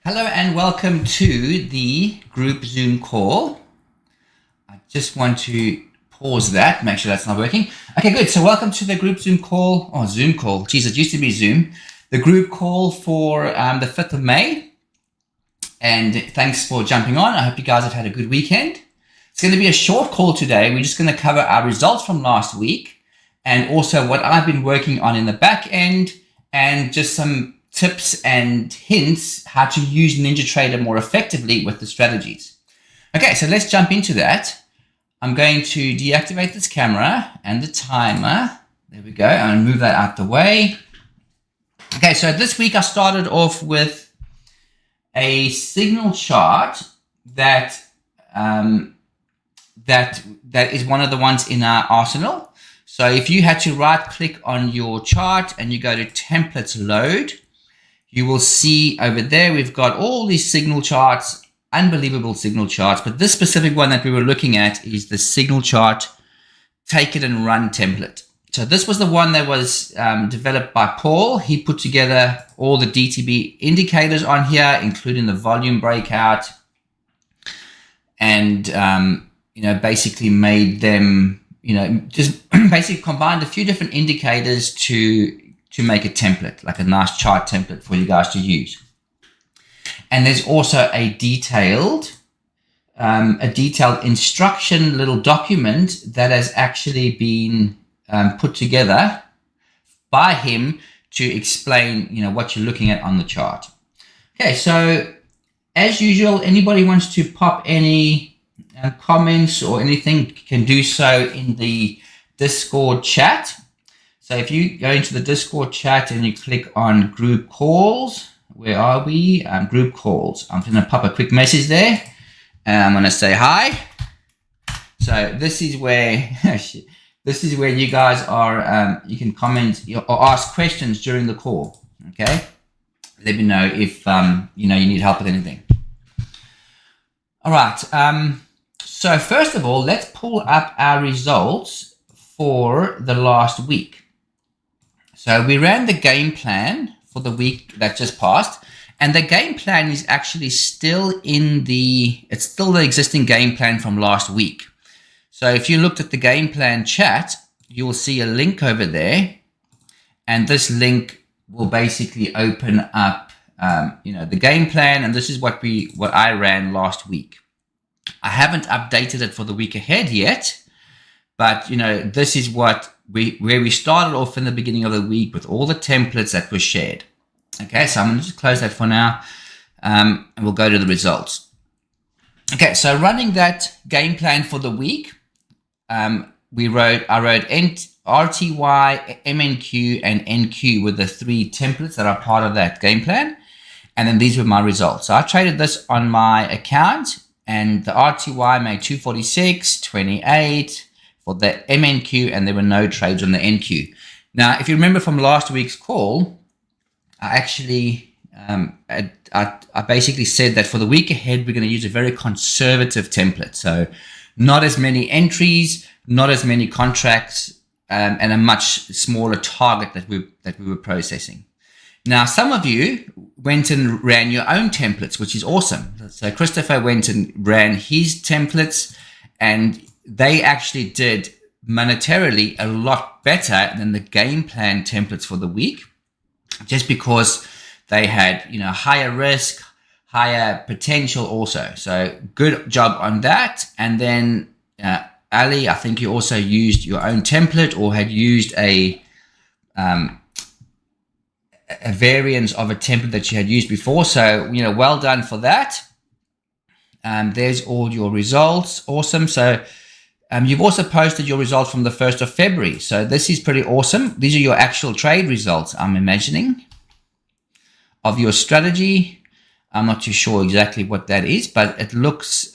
Hello and welcome to the group Zoom call. I just want to pause that, make sure that's not working. Okay, good. So welcome to the group Zoom call, or Zoom call. Geez, it used to be Zoom. The group call for the 5th of May. And thanks for jumping on. I hope you guys have had a good weekend. It's going to be a short call today. We're just going to cover our results from last week and also what I've been working on in the back end and just some tips and hints how to use NinjaTrader more effectively with the strategies. Okay, so let's jump into that. I'm going to deactivate this camera and the timer. There we go. I'm going to move that out the way. Okay, so this week I started off with a signal chart that is one of the ones in our arsenal. So if you had to right click on your chart and you go to templates load, you will see over there, we've got all these signal charts, unbelievable signal charts, but this specific one that we were looking at is the signal chart, take it and run template. So this was the one that was developed by Paul. He put together all the DTB indicators on here, including the volume breakout, and basically made them, just basically combined a few different indicators to make a template, like a nice chart template for you guys to use. And there's also a detailed instruction little document that has actually been put together by him to explain, what you're looking at on the chart. Okay, so as usual, anybody wants to pop any comments or anything can do so in the Discord chat. So if you go into the Discord chat and you click on group calls, where are we? Group calls. I'm going to pop a quick message there. And I'm going to say hi. So this is where you guys are. You can comment or ask questions during the call. Okay. Let me know if you need help with anything. All right. So first of all, let's pull up our results for the last week. So we ran the game plan for the week that just passed, and the game plan is actually still it's still the existing game plan from last week. So if you looked at the game plan chat, you will see a link over there, and this link will basically open up, the game plan, and this is what I ran last week. I haven't updated it for the week ahead yet, but this is where we started off in the beginning of the week with all the templates that were shared. Okay, so I'm going to just close that for now, and we'll go to the results. Okay, so running that game plan for the week, I wrote RTY, MNQ, and NQ were the three templates that are part of that game plan, and then these were my results. So I traded this on my account, and the RTY made 246, 28 for the MNQ, and there were no trades on the NQ. Now, if you remember from last week's call, I actually I basically said that for the week ahead, we're going to use a very conservative template. So not as many entries, not as many contracts, and a much smaller target that we were processing. Now, some of you went and ran your own templates, which is awesome. So Christopher went and ran his templates, and they actually did monetarily a lot better than the game plan templates for the week, just because they had, higher risk, higher potential also. So good job on that. And then Ali, I think you also used your own template or had used a variance of a template that you had used before. So, well done for that. There's all your results. Awesome. So you've also posted your results from the 1st of February. So this is pretty awesome. These are your actual trade results, I'm imagining, of your strategy. I'm not too sure exactly what that is, but it looks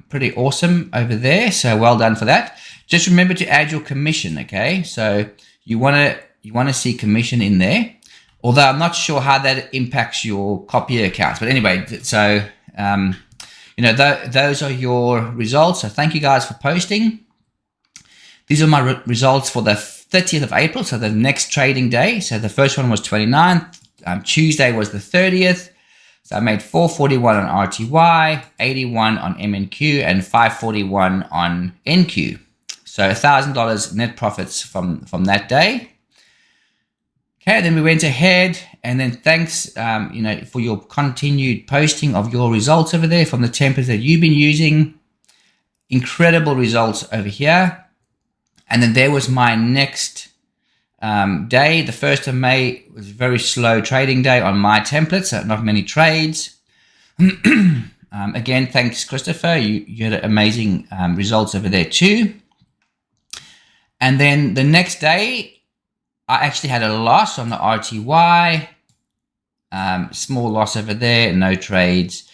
pretty awesome over there. So well done for that. Just remember to add your commission, okay? So you want to see commission in there, although I'm not sure how that impacts your copier accounts. But anyway, so those are your results. So thank you guys for posting. These are my results for the 30th of April, so the next trading day. So the first one was 29th. Tuesday was the 30th. So I made 441 on RTY, 81 on MNQ, and 541 on NQ. So $1,000 net profits from that day. Okay, then we went ahead, and then thanks, for your continued posting of your results over there from the templates that you've been using. Incredible results over here. And then there was my next day. The 1st of May was a very slow trading day on my templates, so not many trades. Again, thanks, Christopher. You had amazing results over there too. And then the next day, I actually had a loss on the RTY. Small loss over there, no trades.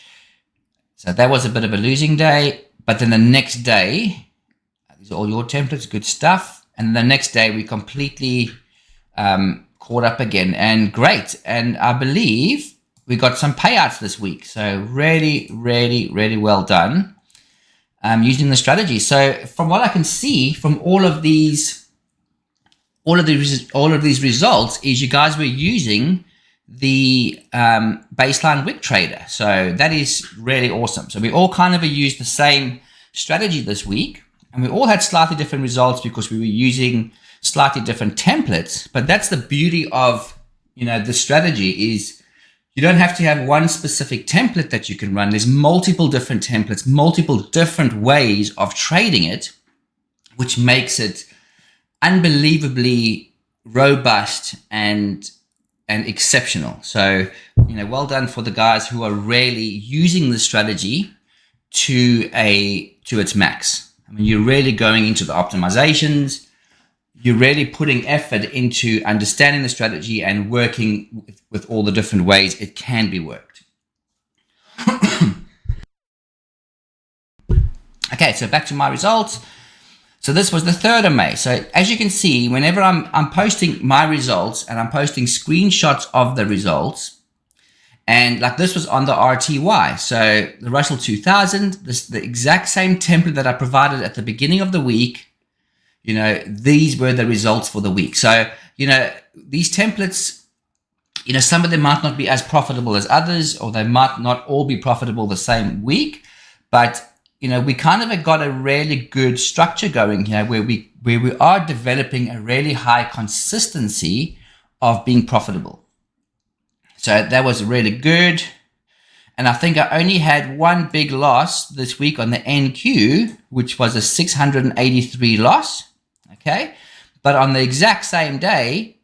So that was a bit of a losing day. But then the next day, these are all your templates, good stuff. And the next day, we completely caught up again, and great. And I believe we got some payouts this week. So really, really, really well done using the strategy. So from what I can see from all of these results is you guys were using the baseline wick trader. So that is really awesome. So we all kind of used the same strategy this week, and we all had slightly different results because we were using slightly different templates. But that's the beauty of, the strategy is you don't have to have one specific template that you can run. There's multiple different templates, multiple different ways of trading it, which makes it unbelievably robust and exceptional. So, well done for the guys who are really using the strategy to its max. I mean, you're really going into the optimizations. You're really putting effort into understanding the strategy and working with all the different ways it can be worked. Okay, so back to my results. So this was the 3rd of May. So as you can see, whenever I'm posting my results and I'm posting screenshots of the results, and like this was on the RTY. So the Russell 2000, the exact same template that I provided at the beginning of the week, these were the results for the week. So, these templates, some of them might not be as profitable as others, or they might not all be profitable the same week, but we kind of got a really good structure going here where we are developing a really high consistency of being profitable. So that was really good. And I think I only had one big loss this week on the NQ, which was a 683 loss. Okay. But on the exact same day,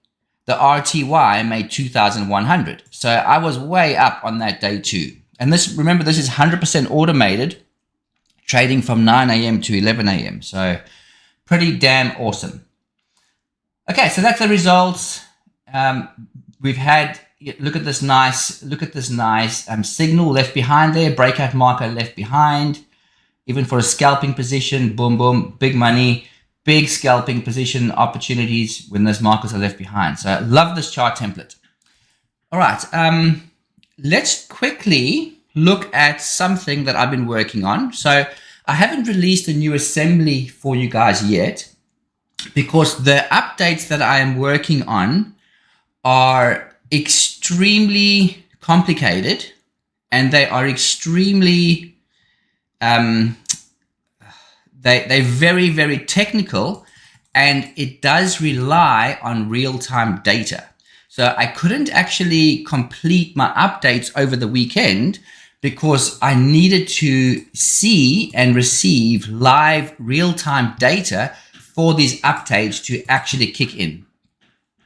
the RTY made 2,100. So I was way up on that day too. And remember, this is 100% automated, trading from 9 a.m. to 11 a.m. So pretty damn awesome. Okay, so that's the results. We've had, look at this nice signal left behind there, breakout marker left behind. Even for a scalping position, boom, boom, big money, big scalping position opportunities when those markers are left behind. So I love this chart template. All right, let's quickly look at something that I've been working on. So I haven't released a new assembly for you guys yet because the updates that I am working on are extremely complicated, and they are extremely they're very, very technical, and it does rely on real-time data. So I couldn't actually complete my updates over the weekend because I needed to see and receive live real-time data for these updates to actually kick in.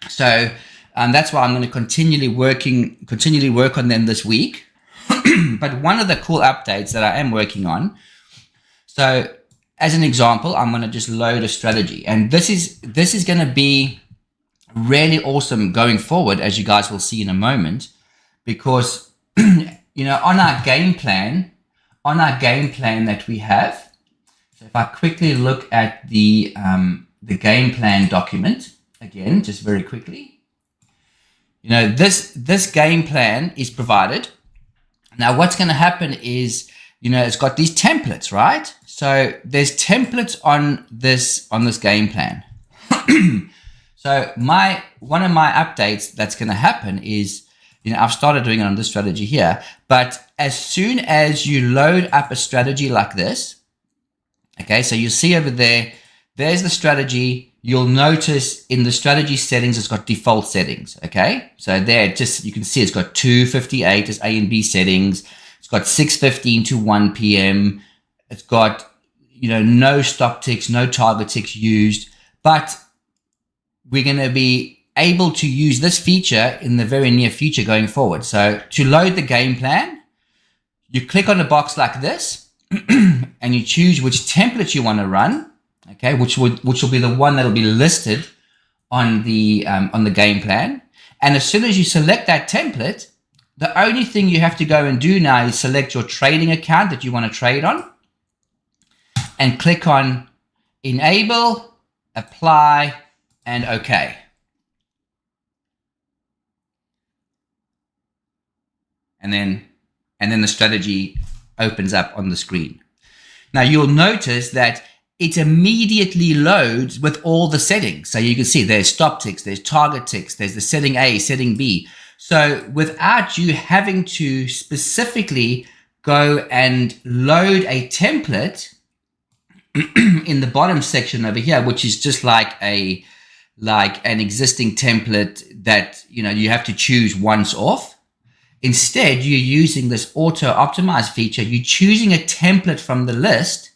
So that's why I'm going to continually work on them this week. But one of the cool updates that I am working on, so as an example, I'm going to just load a strategy, and this is going to be really awesome going forward, as you guys will see in a moment, because on our game plan that we have. So if I quickly look at the game plan document again, just very quickly, this game plan is provided. Now, what's going to happen is, it's got these templates, right? So there's templates on this game plan. So one of my updates that's going to happen is, I've started doing it on this strategy here, but as soon as you load up a strategy like this, okay, so you see over there, there's the strategy. You'll notice in the strategy settings, it's got default settings, okay? So there, just you can see it's got 2:58 as A and B settings. It's got 6:15 to 1 p.m. It's got, no stop ticks, no target ticks used, but we're going to be able to use this feature in the very near future going forward. So to load the game plan, you click on a box like this and you choose which template you want to run, okay, which will be the one that'll be listed on the game plan. And as soon as you select that template, the only thing you have to go and do now is select your trading account that you want to trade on and click on enable, apply, and OK. And then the strategy opens up on the screen. Now you'll notice that it immediately loads with all the settings. So you can see there's stop ticks, there's target ticks, there's the setting A, setting B. So without you having to specifically go and load a template in the bottom section over here, which is just like an existing template that you have to choose once off. Instead, you're using this auto optimize feature. You're choosing a template from the list,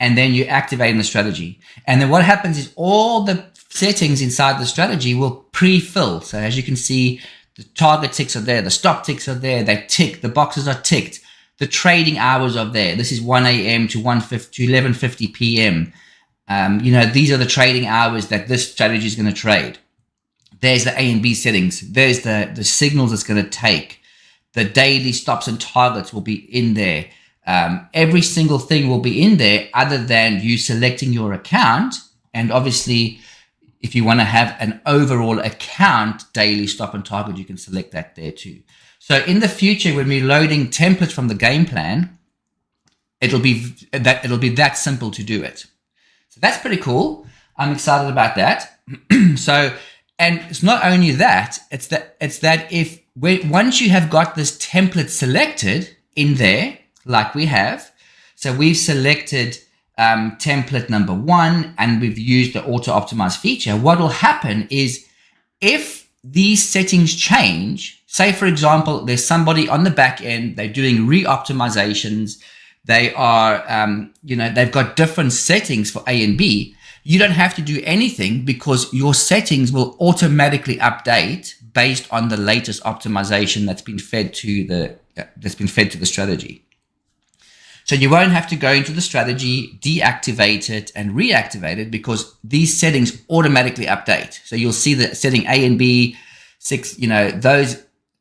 and then you're activating the strategy. And then what happens is all the settings inside the strategy will pre-fill. So as you can see, the target ticks are there, the stop ticks are there, they tick, the boxes are ticked, the trading hours are there. This is 1 a.m. to 11:50 p.m. These are the trading hours that this strategy is going to trade. There's the A and B settings. There's the signals it's going to take. The daily stops and targets will be in there. Every single thing will be in there other than you selecting your account. And obviously, if you want to have an overall account daily stop and target, you can select that there too. So in the future, when we're loading templates from the game plan, it'll be that simple to do it. So that's pretty cool. I'm excited about that. And it's not only that, it's that once you have got this template selected in there, like we have, so we've selected template number 1 and we've used the auto optimize feature, what will happen is if these settings change, say for example, there's somebody on the back end, they're doing re-optimizations, they are, they've got different settings for A and B, you don't have to do anything because your settings will automatically update based on the latest optimization that's been fed to the strategy. So you won't have to go into the strategy, deactivate it and reactivate it because these settings automatically update. So you'll see the setting A and B, 6,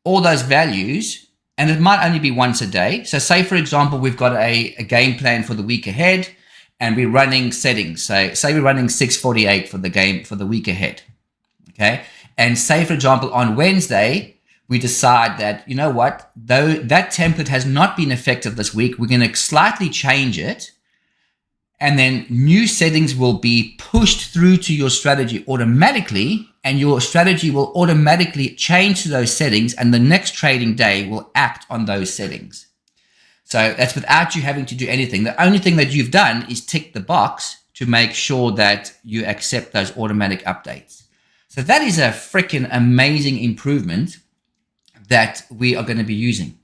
all those values, and it might only be once a day. So say for example, we've got a game plan for the week ahead, and we're running settings. So say we're running 6:48 for the game for the week ahead, okay? And say, for example, on Wednesday, we decide that, though that template has not been effective this week, we're going to slightly change it. And then new settings will be pushed through to your strategy automatically, and your strategy will automatically change to those settings, and the next trading day will act on those settings. So that's without you having to do anything. The only thing that you've done is tick the box to make sure that you accept those automatic updates. So that is a freaking amazing improvement that we are going to be using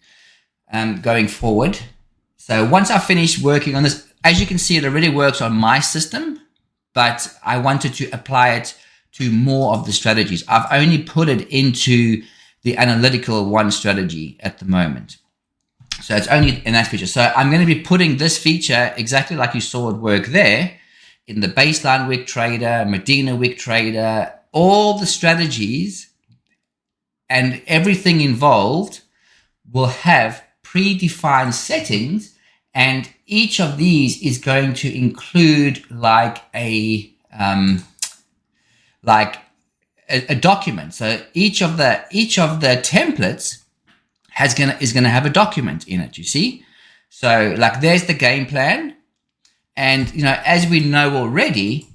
going forward. So once I finish working on this, as you can see, it already works on my system, but I wanted to apply it to more of the strategies. I've only put it into the analytical one strategy at the moment. So it's only in that feature. So I'm going to be putting this feature exactly like you saw it work there in the baseline wick trader, Medina wick trader, all the strategies and everything involved will have predefined settings, and each of these is going to include like a document. So each of the templates is going to have a document in it, you see? So like there's the game plan. And, as we know already,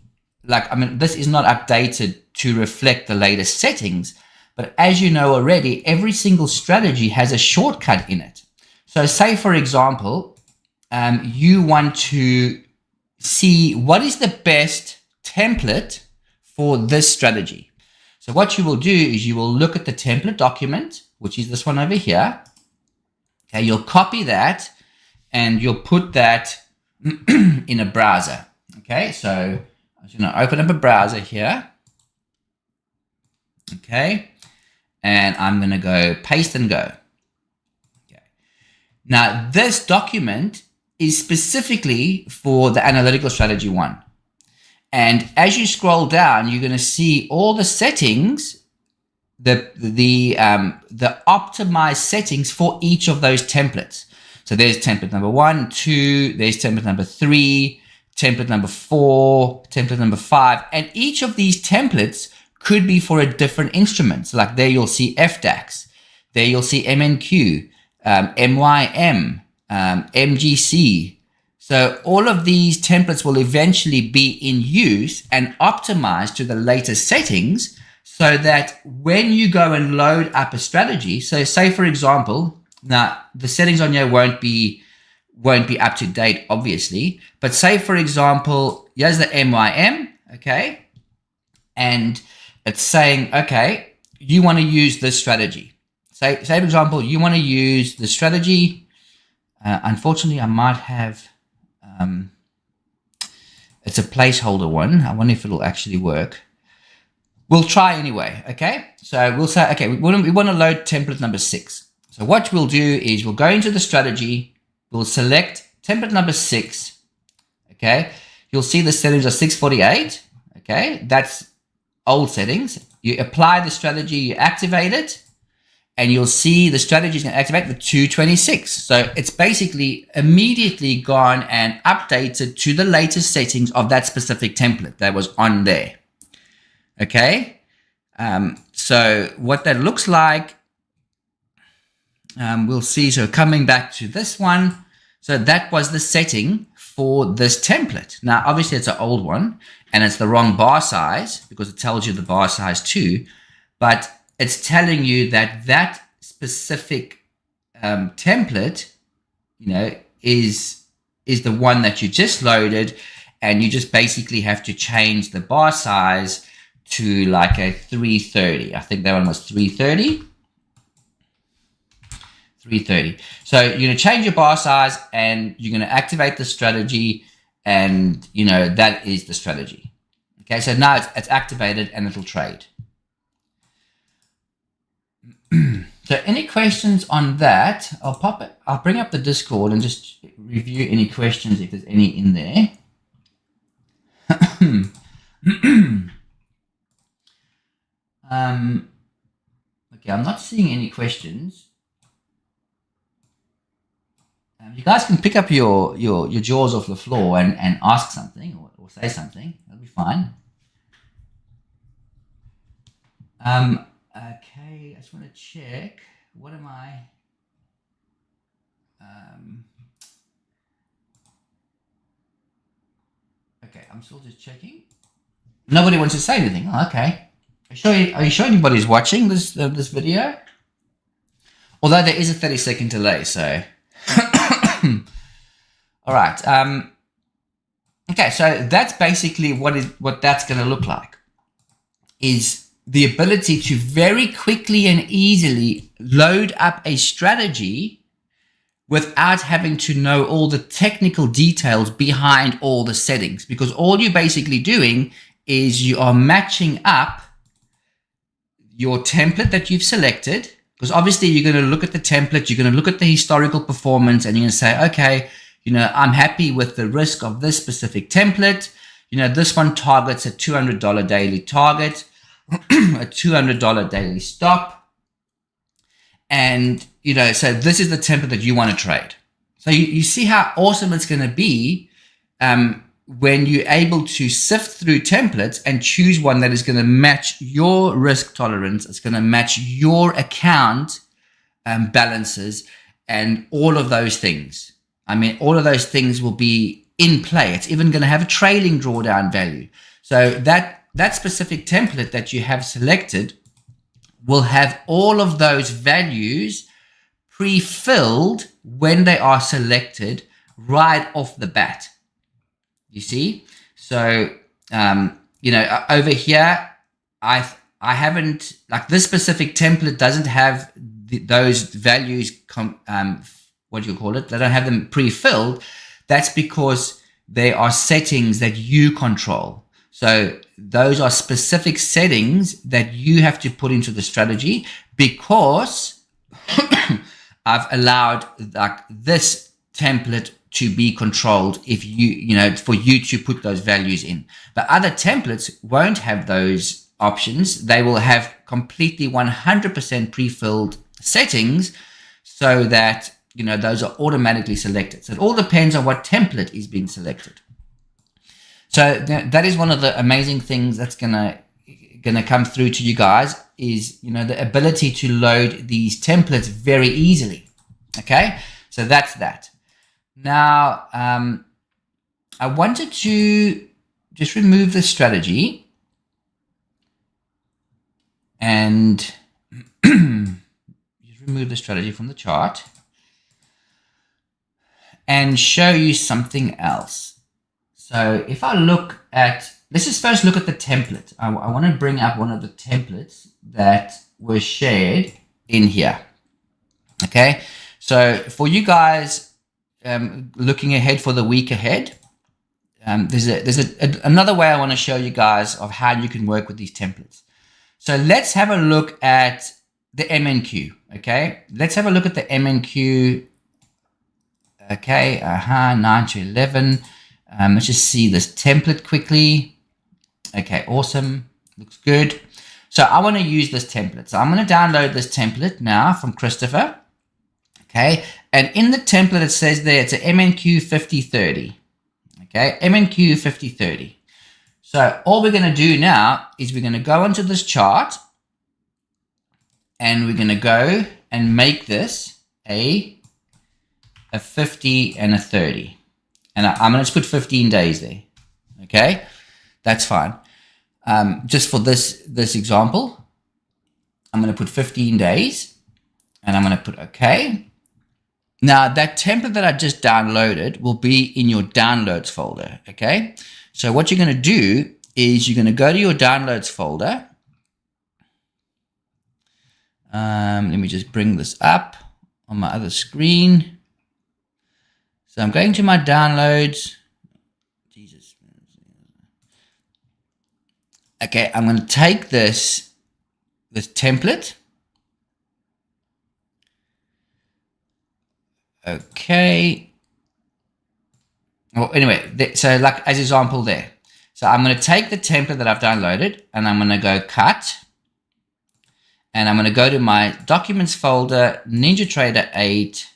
this is not updated to reflect the latest settings, But as you know already, every single strategy has a shortcut in it. So say, for example, you want to see what is the best template for this strategy. So what you will do is you will look at the template document, which is this one over here. Okay, you'll copy that and you'll put that in a browser. Okay, so I'm just going to open up a browser here. Okay, and I'm going to go paste and go. Okay. Now, this document is specifically for the analytical strategy one. And as you scroll down, you're going to see all the settings, the optimized settings for each of those templates. So there's template number 1, 2, there's template number 3, template number 4, template number 5, and each of these templates could be for a different instrument. So like there you'll see FDAX, there you'll see MNQ, MYM, MGC. So all of these templates will eventually be in use and optimized to the latest settings so that when you go and load up a strategy, so say for example, now the settings on here won't be up to date obviously, but say for example, here's the MYM, okay, and it's saying, okay, you want to use this strategy. Say for example, you want to use the strategy. Unfortunately, I might have, it's a placeholder one. I wonder if it'll actually work. We'll try anyway, okay? So we'll say, okay, we want to load template number 6. So what we'll do is we'll go into the strategy, we'll select template number 6, okay? You'll see the settings are 648, okay? That's old settings. You apply the strategy, you activate it, and you'll see the strategy is going to activate the 226. So it's basically immediately gone and updated to the latest settings of that specific template that was on there. Okay. So what that looks like, we'll see. So coming back to this one. So that was the setting for this template. Now, obviously it's an old one and it's the wrong bar size because it tells you the bar size too, but it's telling you that that specific template, you know, is the one that you just loaded, and you just basically have to change the bar size to like a 330. I think that one was 330. 330. So you're going to change your bar size and you're going to activate the strategy, and you know that is the strategy. Okay, so now it's activated and it'll trade. So any questions on that? I'll bring up the Discord and just review any questions if there's any in there. Okay, I'm not seeing any questions. You guys can pick up your jaws off the floor and ask something or say something. That'll be fine. Okay, I just want to check. What am I? Okay, I'm still just checking. Nobody wants to say anything. Oh, okay. Are you sure anybody's watching this video? Although there is a 30-second delay, so. All right. Okay, so that's basically what that's going to look like. Is the ability to very quickly and easily load up a strategy without having to know all the technical details behind all the settings. Because all you're basically doing is you are matching up your template that you've selected. Because obviously you're going to look at the template, you're going to look at the historical performance, and you're going to say, okay, you know, I'm happy with the risk of this specific template. You know, this one targets a $200 daily target, a $200 daily stop. And, you know, so this is the template that you want to trade. So you see how awesome it's going to be when you're able to sift through templates and choose one that is going to match your risk tolerance. It's going to match your account balances and all of those things. I mean, all of those things will be in play. It's even going to have a trailing drawdown value. So that specific template that you have selected will have all of those values pre-filled when they are selected right off the bat. You see? So, over here, I haven't, like, this specific template doesn't have those values, what do you call it? They don't have them pre-filled. That's because they are settings that you control. So those are specific settings that you have to put into the strategy, because I've allowed like this template to be controlled if for you to put those values in. But other templates won't have those options. They will have completely 100% pre-filled settings so that, those are automatically selected. So it all depends on what template is being selected. So that is one of the amazing things that's gonna come through to you guys is, the ability to load these templates very easily. Okay, so that's that. Now, I wanted to just remove the strategy and just remove the strategy from the chart and show you something else. So if I look at, let's just first look at the template. I want to bring up one of the templates that were shared in here. Okay, so for you guys looking ahead for the week ahead, there's another way I want to show you guys of how you can work with these templates. So let's have a look at the MNQ. Okay, let's have a look at the MNQ. Okay, 9 to 11. Let's just see this template quickly. Okay, awesome. Looks good. So I want to use this template. So I'm going to download this template now from Christopher. Okay, and in the template it says there it's a MNQ 5030. Okay, MNQ 5030. So all we're going to do now is we're going to go onto this chart and we're going to go and make this a 50 and a 30. And I'm going to put 15 days there. Okay, that's fine. Just for this example, I'm going to put 15 days and I'm going to put OK. Now that template that I just downloaded will be in your downloads folder. Okay, so what you're going to do is you're going to go to your downloads folder. Let me just bring this up on my other screen. So I'm going to my downloads. Jesus. Okay, I'm going to take this template. Okay. Well, anyway, so like as example there. So I'm going to take the template that I've downloaded and I'm going to go cut. And I'm going to go to my documents folder, NinjaTrader 8,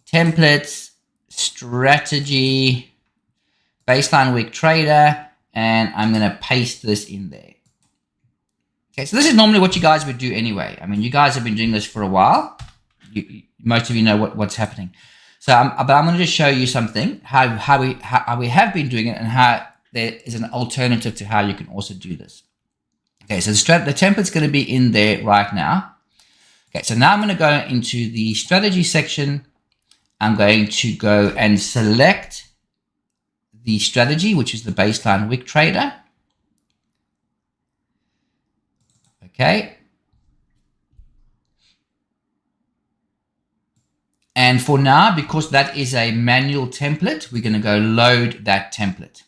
templates, strategy, baseline week trader, and I'm going to paste this in there. Okay, so this is normally what you guys would do anyway. I mean, you guys have been doing this for a while. Most of you know what's happening. So, but I'm going to just show you something, how we have been doing it and how there is an alternative to how you can also do this. Okay, so the template's going to be in there right now. Okay, so now I'm going to go into the strategy section. I'm going to go and select the strategy, which is the baseline wick trader. Okay. And for now, because that is a manual template, we're going to go load that template.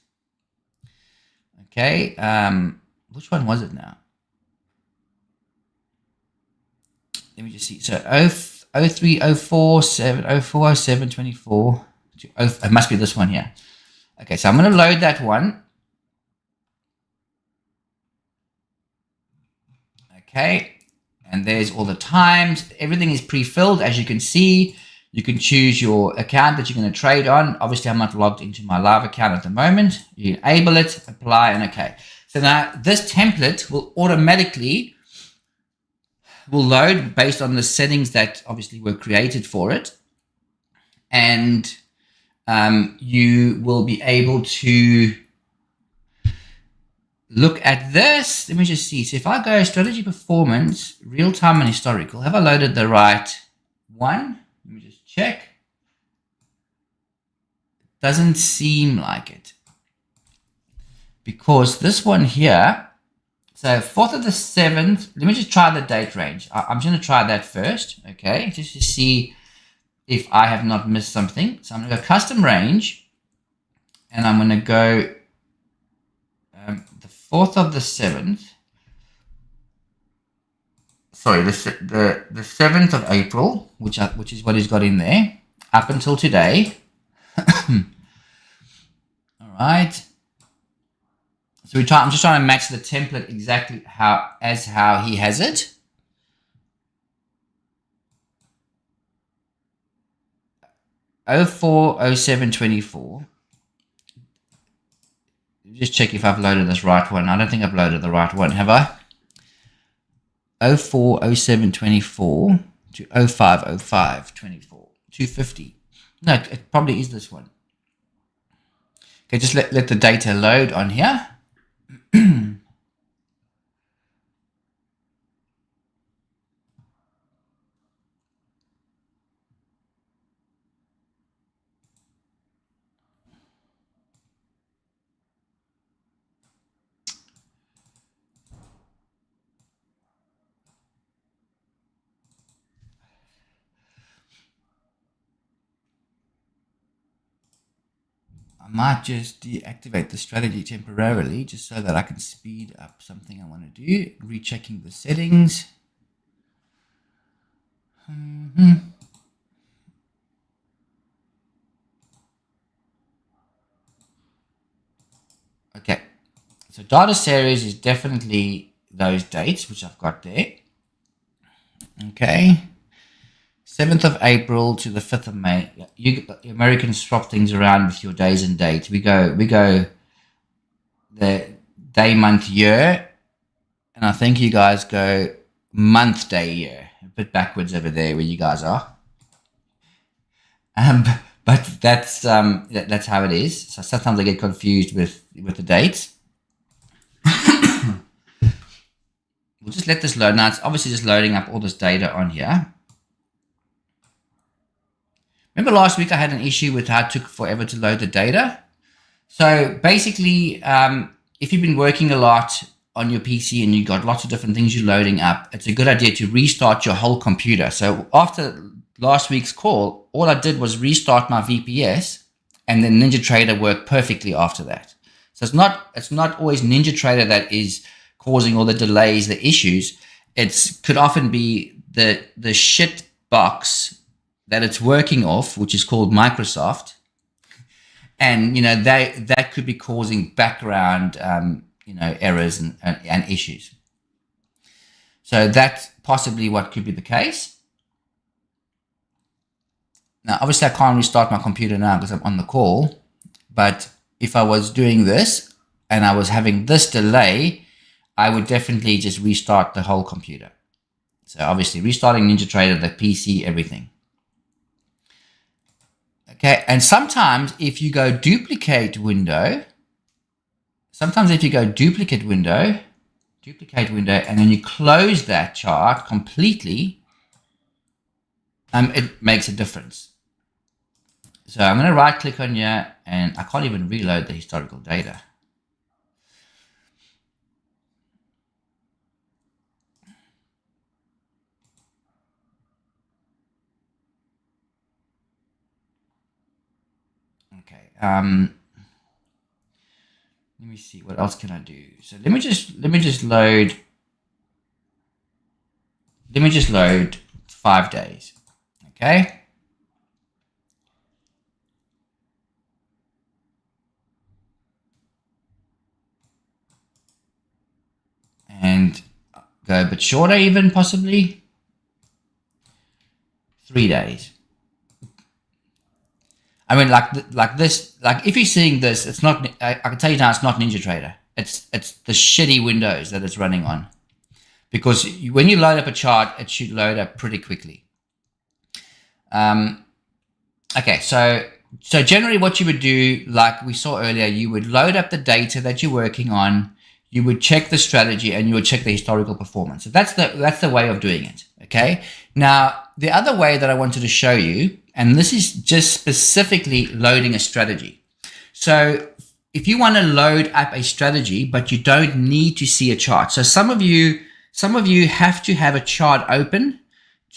Okay. Which one was it now? Let me just see. So 03, 04, 7, 04, 07, 24. It must be this one here. Okay, so I'm going to load that one. Okay, and there's all the times. Everything is pre-filled, as you can see. You can choose your account that you're going to trade on. Obviously, I'm not logged into my live account at the moment. You enable it, apply, and okay. So now this template will automatically load based on the settings that obviously were created for it. And you will be able to look at this. Let me just see. So if I go strategy performance, real time and historical, have I loaded the right one? Let me just check. Doesn't seem like it. Because this one here, so 4th of the 7th, let me just try the date range. I'm going to try that first, okay, just to see if I have not missed something. So I'm going to go custom range, and I'm going to go the 4th of the 7th. Sorry, the 7th of April, which is what he's got in there, up until today. All right. So I'm just trying to match the template exactly how he has it. '04/07/24. Just check if I've loaded this right one. I don't think I've loaded the right one, have I? '04/07/24 to '05/05/24. 250. No, it probably is this one. Okay, just let the data load on here. I might just deactivate the strategy temporarily just so that I can speed up something I want to do. Rechecking the settings. Okay, so data series is definitely those dates, which I've got there. Okay. 7th of April to the 5th of May. You Americans swap things around with your days and dates. We go the day, month, year, and I think you guys go month, day, year. A bit backwards over there where you guys are. But that's how it is. So sometimes I get confused with the dates. We'll just let this load. Now it's obviously just loading up all this data on here. Remember last week I had an issue with how it took forever to load the data? So basically, if you've been working a lot on your PC and you've got lots of different things you're loading up, it's a good idea to restart your whole computer. So after last week's call, all I did was restart my VPS, and then NinjaTrader worked perfectly after that. So it's not always NinjaTrader that is causing all the delays, the issues. It could often be the shit box that it's working off, which is called Microsoft, and that could be causing background errors and issues. So that's possibly what could be the case. Now, obviously, I can't restart my computer now because I'm on the call. But if I was doing this and I was having this delay, I would definitely just restart the whole computer. So obviously, restarting NinjaTrader, the PC, everything. Okay, and sometimes if you go duplicate window, and then you close that chart completely, it makes a difference. So I'm going to right click on here, and I can't even reload the historical data. Okay. Let me see, what else can I do? So let me just load 5 days. Okay. And go a bit shorter, even possibly 3 days. I mean, like this, like if you're seeing this, it's not. I can tell you now, it's not NinjaTrader. It's the shitty Windows that it's running on, because when you load up a chart, it should load up pretty quickly. Okay, so generally, what you would do, like we saw earlier, you would load up the data that you're working on. you would check the strategy and you would check the historical performance. So that's the way of doing it. Okay. Now, the other way that I wanted to show you, and this is just specifically loading a strategy. So if you want to load up a strategy, but you don't need to see a chart. So some of you have to have a chart open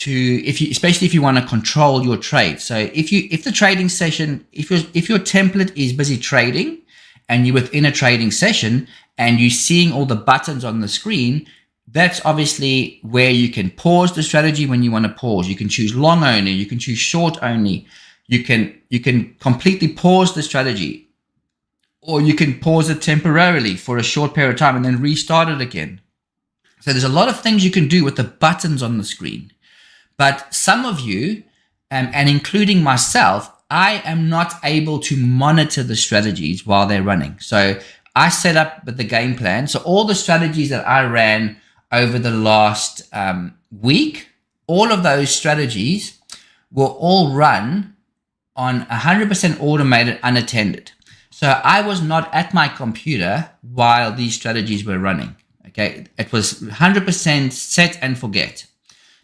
especially if you want to control your trade. So if the trading session, if your template is busy trading and you're within a trading session and you're seeing all the buttons on the screen, that's obviously where you can pause the strategy when you want to pause. You can choose long only, you can choose short only. You can completely pause the strategy, or you can pause it temporarily for a short period of time and then restart it again. So there's a lot of things you can do with the buttons on the screen. But some of you, and including myself, I am not able to monitor the strategies while they're running. So I set up the game plan. So all the strategies that I ran over the last week, all of those strategies will all run on 100% automated, unattended. So I was not at my computer while these strategies were running. Okay, it was 100% set and forget,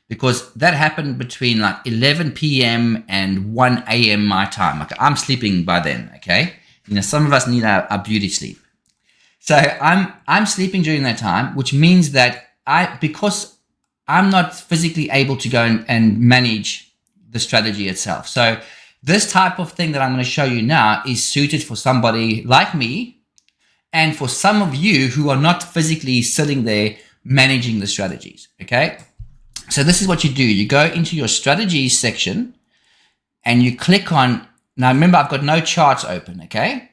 because that happened between like 11 p.m. and 1 a.m. my time. Like I'm sleeping by then. Okay, some of us need our beauty sleep. So I'm sleeping during that time, which means that because I'm not physically able to go and manage the strategy itself. So this type of thing that I'm going to show you now is suited for somebody like me and for some of you who are not physically sitting there managing the strategies. Okay. So this is what you do. You go into your strategies section and you click on, now remember I've got no charts open, okay?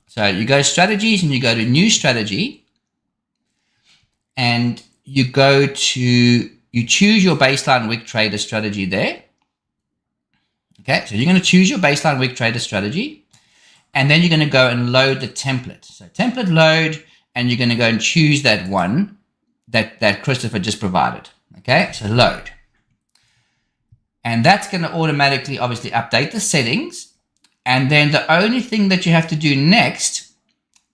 So you go to strategies and you go to new strategy and you choose your baseline wick trader strategy there. Okay, so you're going to choose your baseline wick trader strategy and then you're going to go and load the template. So template load, and you're going to go and choose that one that Christopher just provided. Okay, so load. And that's going to automatically obviously update the settings. And then the only thing that you have to do next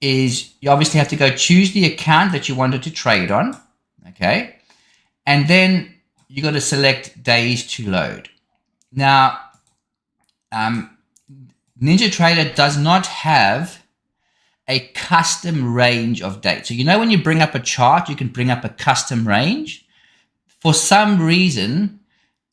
is you obviously have to go choose the account that you wanted to trade on. Okay, and then you got to select days to load. Now, NinjaTrader does not have a custom range of dates. So when you bring up a chart, you can bring up a custom range. For some reason,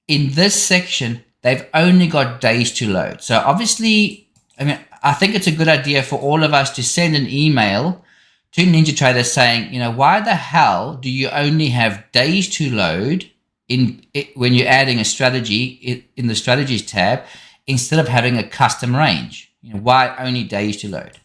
in this section, they've only got days to load. So obviously, I think it's a good idea for all of us to send an email to NinjaTrader saying, why the hell do you only have days to load when you're adding a strategy in the strategies tab instead of having a custom range? Why only days to load?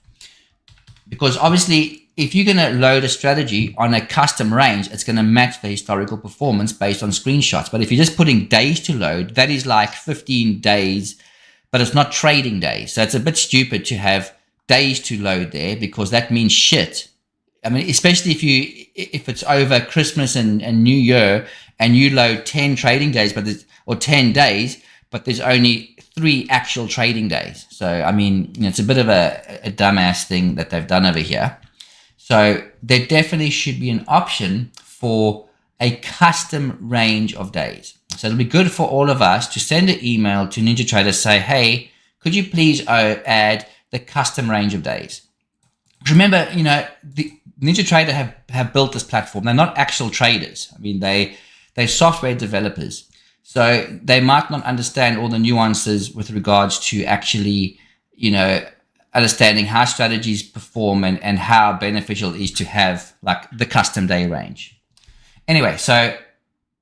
Because obviously, if you're going to load a strategy on a custom range, it's going to match the historical performance based on screenshots. But if you're just putting days to load, that is like 15 days, but it's not trading days. So it's a bit stupid to have days to load there, because that means shit. Especially if it's over Christmas and New Year and you load 10 trading days, or 10 days, but there's only 3 actual trading days. So, it's a bit of a dumbass thing that they've done over here. So there definitely should be an option for a custom range of days. So it'll be good for all of us to send an email to NinjaTrader, say, hey, could you please add the custom range of days? Remember, the NinjaTrader have built this platform. They're not actual traders. They're software developers. So they might not understand all the nuances with regards to actually, understanding how strategies perform and how beneficial it is to have like the custom day range. Anyway, so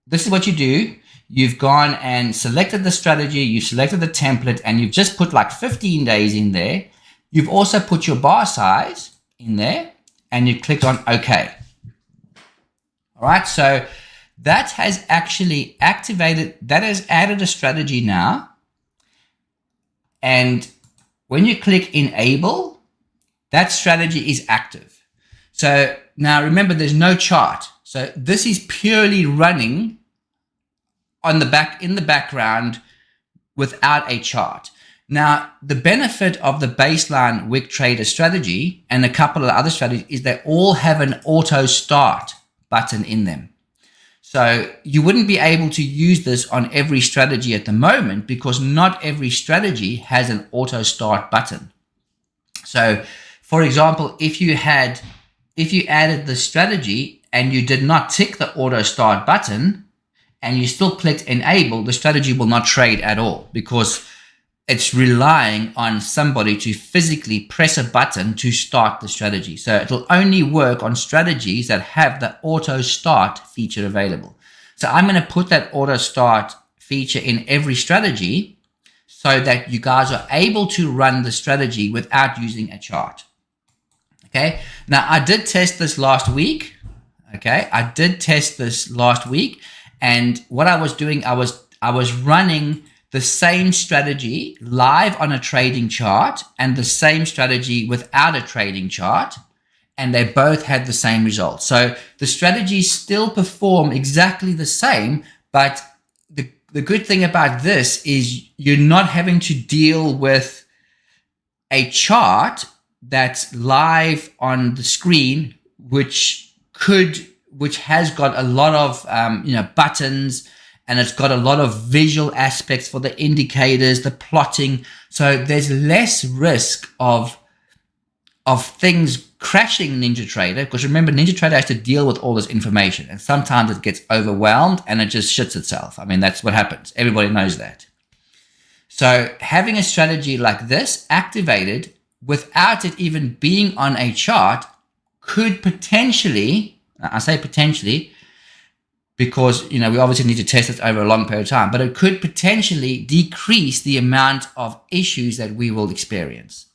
this is what you do. You've gone and selected the strategy, you've selected the template, and you've just put like 15 days in there. You've also put your bar size in there and you click on OK. All right, so that has actually has added a strategy now. And when you click enable, that strategy is active. So now remember, there's no chart. So this is purely running in the background without a chart. Now, the benefit of the baseline wick trader strategy and a couple of other strategies is they all have an auto start button in them. So you wouldn't be able to use this on every strategy at the moment because not every strategy has an auto start button. So for example, if you added the strategy and you did not tick the auto start button and you still clicked enable, the strategy will not trade at all because it's relying on somebody to physically press a button to start the strategy. So it'll only work on strategies that have the auto start feature available. So I'm going to put that auto start feature in every strategy so that you guys are able to run the strategy without using a chart. Okay. Now I did test this last week. Okay. I did test this last week. And what I was doing, I was running the same strategy live on a trading chart and the same strategy without a trading chart, and they both had the same result. So the strategies still perform exactly the same, but the good thing about this is you're not having to deal with a chart that's live on the screen, which has got a lot of buttons, and it's got a lot of visual aspects for the indicators, the plotting. So there's less risk of things crashing NinjaTrader, because remember, NinjaTrader has to deal with all this information, and sometimes it gets overwhelmed and it just shits itself. I mean, that's what happens. Everybody knows that. So having a strategy like this activated without it even being on a chart could potentially, I say potentially, because, we obviously need to test it over a long period of time, but it could potentially decrease the amount of issues that we will experience,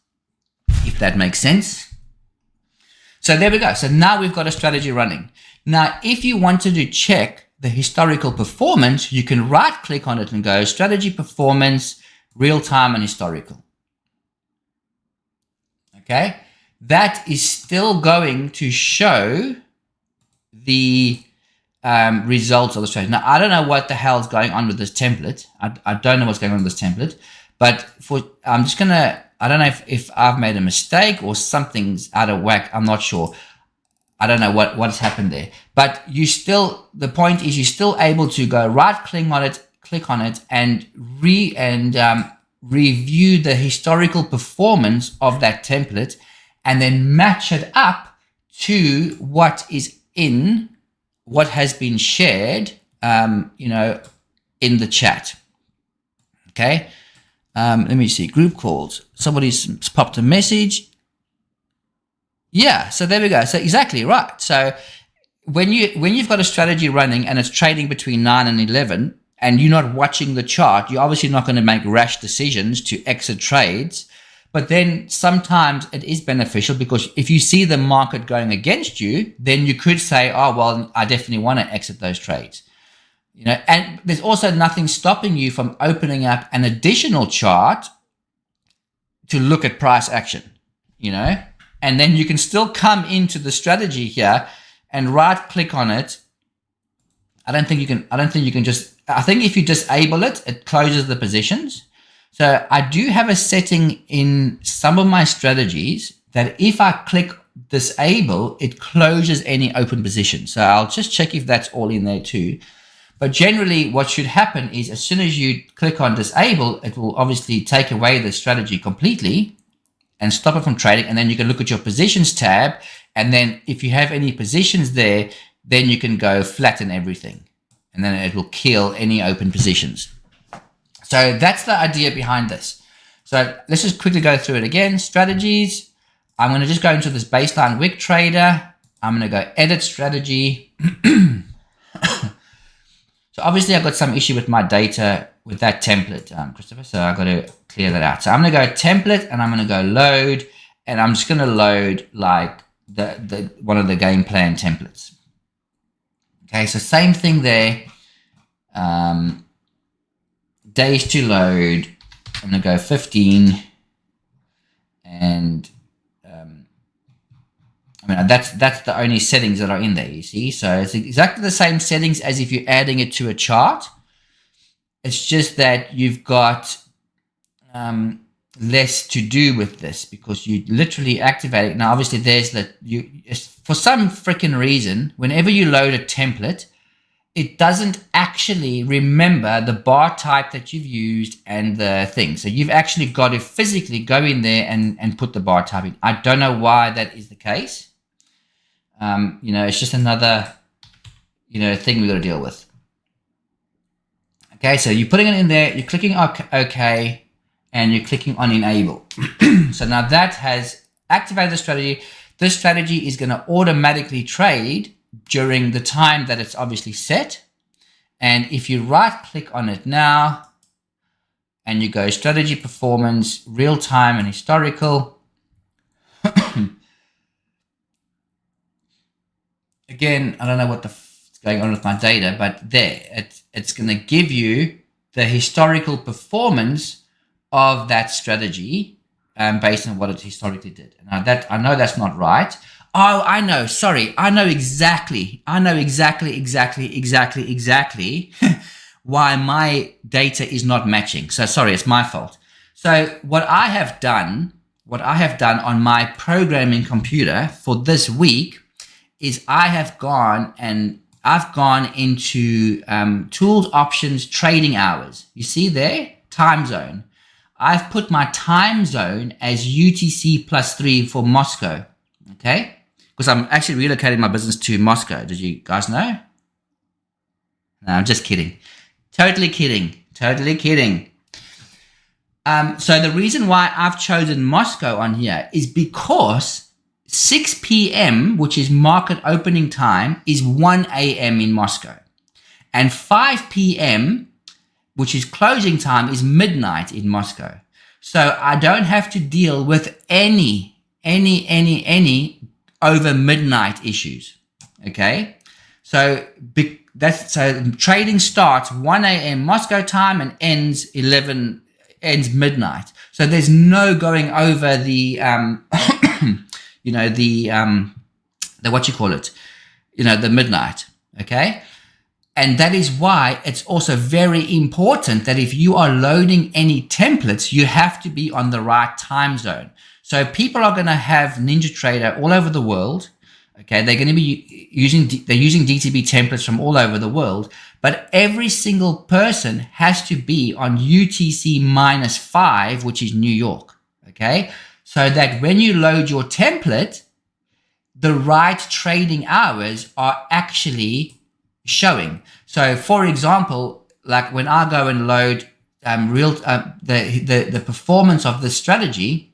if that makes sense. So there we go. So now we've got a strategy running. Now, if you wanted to check the historical performance, you can right click on it and go strategy performance, real time and historical. Okay. That is still going to show the results of the strategy. Now, I don't know what the hell is going on with this template. I don't know what's going on with this template, but I'm just going to, I don't know if I've made a mistake or something's out of whack. I'm not sure. I don't know what's happened there, but the point is you're still able to go right click on it and review the historical performance of that template and then match it up to what has been shared, in the chat. Okay. Let me see, group calls. Somebody's popped a message. Yeah. So there we go. So exactly right. So when you've got a strategy running and it's trading between 9 and 11 and you're not watching the chart, you're obviously not going to make rash decisions to exit trades. But then sometimes it is beneficial because if you see the market going against you, then you could say, oh, well, I definitely want to exit those trades. And there's also nothing stopping you from opening up an additional chart to look at price action, and then you can still come into the strategy here and right click on it. I think if you disable it, it closes the positions. So I do have a setting in some of my strategies that if I click disable, it closes any open position. So I'll just check if that's all in there too. But generally what should happen is as soon as you click on disable, it will obviously take away the strategy completely and stop it from trading. And then you can look at your positions tab. And then if you have any positions there, then you can go flatten everything. And then it will kill any open positions. So that's the idea behind this. So let's just quickly go through it again. Strategies. I'm going to just go into this baseline wick trader. I'm going to go edit strategy. So obviously I've got some issue with my data with that template, Christopher. So I've got to clear that out. So I'm going to go template and I'm going to go load, and I'm just going to load like the one of the game plan templates. Okay. So same thing there. Days to load. I'm going to go 15, and that's the only settings that are in there, you see. So it's exactly the same settings as if you're adding it to a chart. It's just that you've got less to do with this because you literally activate it. Now, obviously, there's that for some freaking reason, whenever you load a template, it doesn't actually remember the bar type that you've used and the thing. So you've actually got to physically go in there and put the bar type in. I don't know why that is the case. It's just another, thing we've got to deal with. Okay, so you're putting it in there, you're clicking OK, and you're clicking on Enable. So now that has activated the strategy. This strategy is going to automatically trade during the time that it's obviously set. And if you right click on it now and you go strategy performance, real time and historical, again, I don't know what's going on with my data, but there it's going to give you the historical performance of that strategy based on what it historically did. Now that I know that's not right. Oh, I know. Sorry. I know exactly why my data is not matching. So sorry, it's my fault. So what I have done on my programming computer for this week is I've gone into tools, options, trading hours. You see there, time zone. I've put my time zone as UTC +3 for Moscow. Okay. Because I'm actually relocating my business to Moscow. Did you guys know? No, I'm just kidding. Totally kidding. So the reason why I've chosen Moscow on here is because 6 p.m., which is market opening time, is 1 a.m. in Moscow. And 5 p.m., which is closing time, is midnight in Moscow. So I don't have to deal with any over midnight issues. Okay, so trading starts 1 a.m. Moscow time and ends midnight. So there's no going over the the midnight. Okay, and that is why it's also very important that if you are loading any templates, you have to be on the right time zone. So people are going to have NinjaTrader all over the world. Okay, they're going to be using DTB templates from all over the world, but every single person has to be on UTC -5, which is New York. Okay, so that when you load your template, the right trading hours are actually showing. So, for example, like when I go and load the performance of this strategy,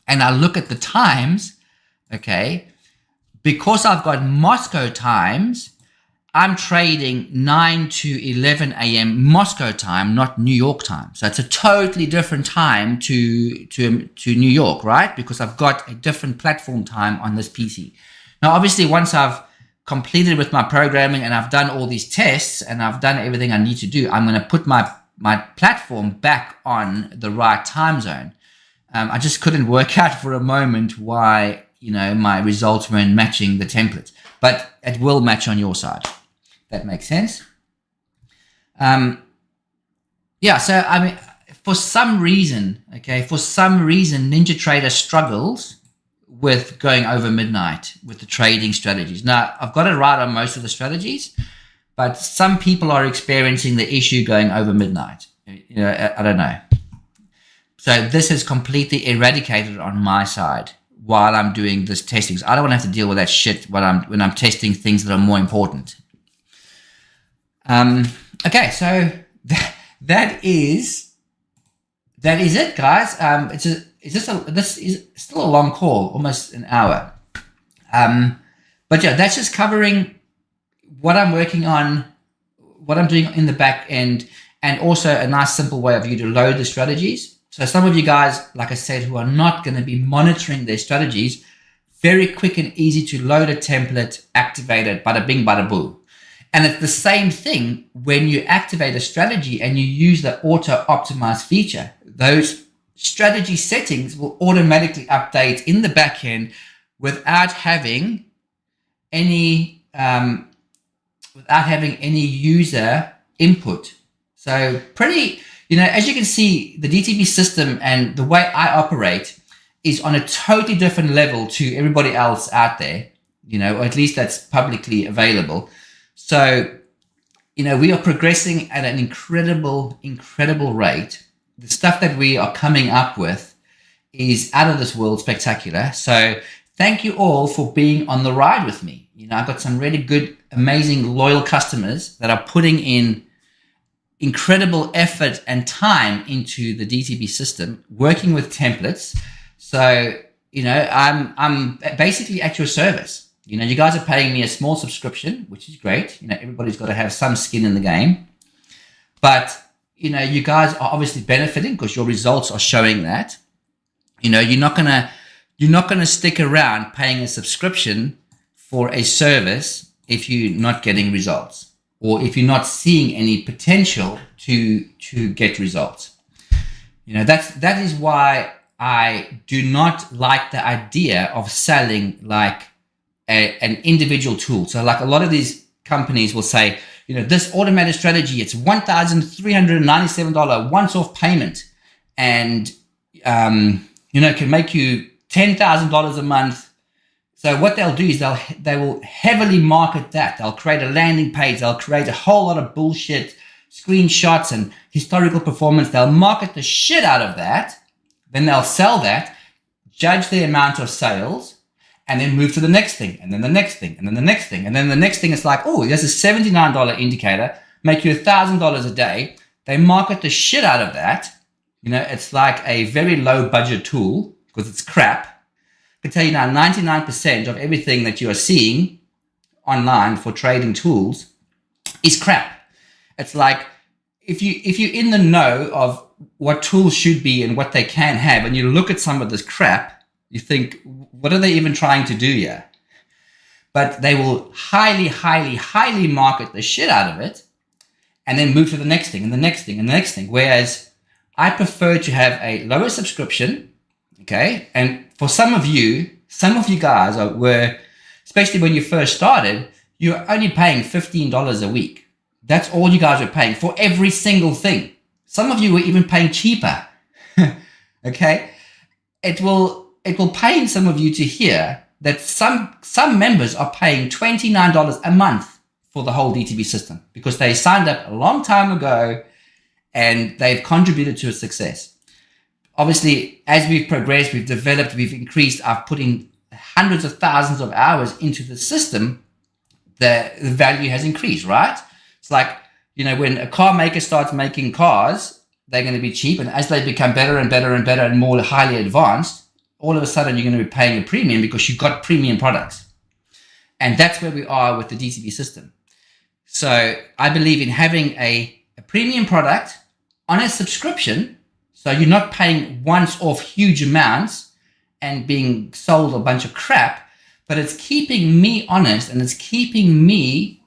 and I look at the times, okay, because I've got Moscow times, I'm trading 9 to 11 a.m. Moscow time, not New York time. So it's a totally different time to New York, right? Because I've got a different platform time on this PC. Now, obviously, once I've completed with my programming and I've done all these tests and I've done everything I need to do, I'm going to put my platform back on the right time zone. I just couldn't work out for a moment why, my results weren't matching the template, but it will match on your side. That makes sense. So I mean, for some reason, NinjaTrader struggles with going over midnight with the trading strategies. Now, I've got it right on most of the strategies, but some people are experiencing the issue going over midnight. I don't know. So this is completely eradicated on my side while I'm doing this testing. So I don't want to have to deal with that shit when I'm testing things that are more important. Okay, so that is it, guys. This is still a long call, almost an hour. But yeah, that's just covering what I'm working on, what I'm doing in the back end, and also a nice simple way of you to load the strategies. So some of you guys, like I said, who are not going to be monitoring their strategies, very quick and easy to load a template, activate it, bada bing, bada boo. And it's the same thing when you activate a strategy and you use the auto optimize feature. Those strategy settings will automatically update in the back end without having any user input. So as you can see, the DTB system and the way I operate is on a totally different level to everybody else out there, or at least that's publicly available. So, we are progressing at an incredible, incredible rate. The stuff that we are coming up with is out of this world spectacular. So thank you all for being on the ride with me. I've got some really good, amazing, loyal customers that are putting in incredible effort and time into the DTB system, working with templates. So, I'm basically at your service. You guys are paying me a small subscription, which is great. Everybody's got to have some skin in the game. But, you guys are obviously benefiting because your results are showing that. You're not gonna stick around paying a subscription for a service if you're not getting results, or if you're not seeing any potential to get results. That is why I do not like the idea of selling like an individual tool. So like a lot of these companies will say, this automated strategy, it's $1,397 once-off payment, and can make you $10,000 a month. So what they'll do is they will heavily market that. They'll create a landing page. They'll create a whole lot of bullshit screenshots and historical performance. They'll market the shit out of that. Then they'll sell that, judge the amount of sales, and then move to the next thing, and then the next thing, and then the next thing. And then the next thing is like, oh, there's a $79 indicator, make you $1,000 a day. They market the shit out of that. It's like a very low budget tool because it's crap. I can tell you now, 99% of everything that you are seeing online for trading tools is crap. It's like, if you're in the know of what tools should be and what they can have, and you look at some of this crap, you think, what are they even trying to do here? But they will highly, highly, highly market the shit out of it and then move to the next thing and the next thing and the next thing. Whereas I prefer to have a lower subscription, okay? And for some of you guys were, especially when you first started, you're only paying $15 a week. That's all you guys are paying for every single thing. Some of you were even paying cheaper, okay? It will pain some of you to hear that some members are paying $29 a month for the whole DTB system because they signed up a long time ago and they've contributed to its success. Obviously, as we've progressed, we've developed, we've increased, I've put in hundreds of thousands of hours into the system, the value has increased, right? It's like, when a car maker starts making cars, they're going to be cheap. And as they become better and better and better and more highly advanced, all of a sudden you're going to be paying a premium because you've got premium products. And that's where we are with the DTB system. So I believe in having a premium product on a subscription. So you're not paying once off huge amounts and being sold a bunch of crap, but it's keeping me honest and it's keeping me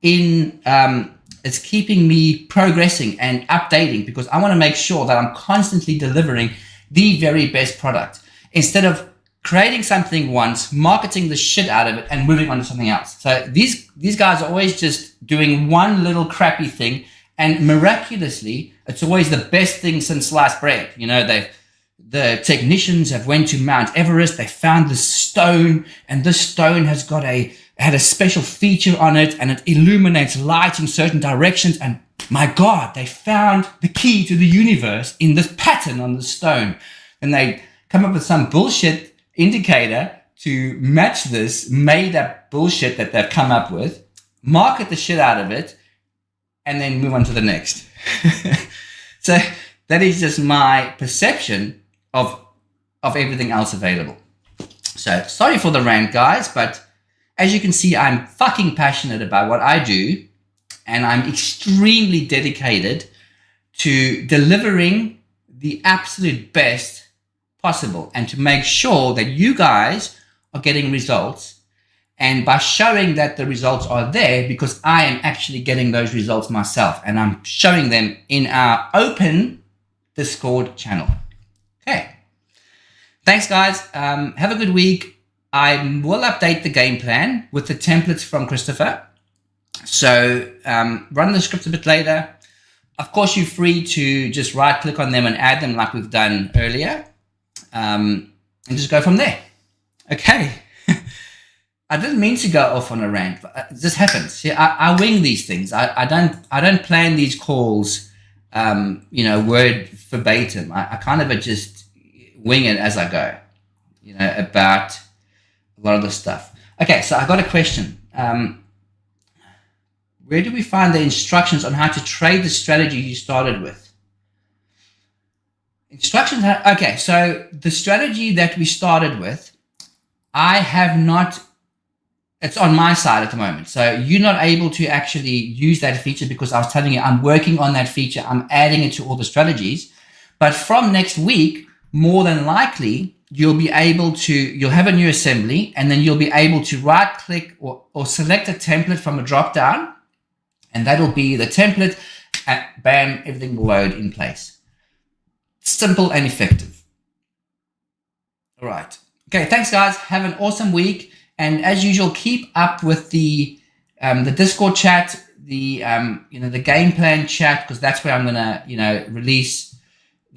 it's keeping me progressing and updating because I want to make sure that I'm constantly delivering the very best product instead of creating something once, marketing the shit out of it and moving on to something else. So these guys are always just doing one little crappy thing, and miraculously it's always the best thing since sliced bread. The technicians have went to Mount Everest, they found this stone, and this stone had a special feature on it, and it illuminates light in certain directions, and my God, they found the key to the universe in this pattern on the stone. And they come up with some bullshit indicator to match this made up bullshit that they've come up with, market the shit out of it, and then move on to the next. So that is just my perception of everything else available. So sorry for the rant, guys, but as you can see, I'm fucking passionate about what I do, and I'm extremely dedicated to delivering the absolute best possible and to make sure that you guys are getting results, and by showing that the results are there because I am actually getting those results myself and I'm showing them in our open Discord channel. Okay. Thanks, guys. Have a good week. I will update the game plan with the templates from Christopher. So run the scripts a bit later. Of course, you're free to just right click on them and add them like we've done earlier, and just go from there. Okay. I didn't mean to go off on a rant, but this happens. See, I wing these things. I don't plan these calls, word verbatim. I kind of just wing it as I go, about a lot of the stuff. Okay, so I got a question. Where do we find the instructions on how to trade the strategy you started with? Instructions. Okay, so the strategy that we started with, I have not. It's on my side at the moment. So you're not able to actually use that feature because I was telling you I'm working on that feature. I'm adding it to all the strategies. But from next week, more than likely, you'll have a new assembly, and then you'll be able to right click or select a template from a drop down, and that'll be the template, and bam, everything will load in place. Simple and effective. All right. Okay, thanks guys. Have an awesome week. And as usual, keep up with the Discord chat, the game plan chat, because that's where I'm gonna release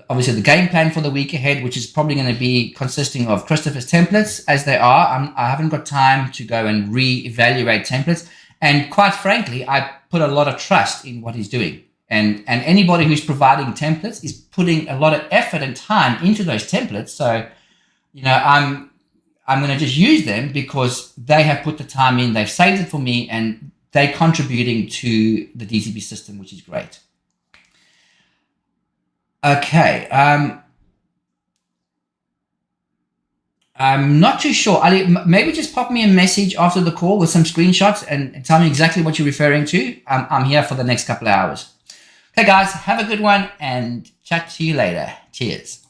obviously the game plan for the week ahead, which is probably going to be consisting of Christopher's templates as they are. I haven't got time to go and re-evaluate templates, and quite frankly, I put a lot of trust in what he's doing. And anybody who's providing templates is putting a lot of effort and time into those templates. So I'm going to just use them because they have put the time in, they've saved it for me, and they're contributing to the DTB system, which is great. Okay. I'm not too sure. Ali, maybe just pop me a message after the call with some screenshots and tell me exactly what you're referring to. I'm here for the next couple of hours. Okay, guys, have a good one and chat to you later. Cheers.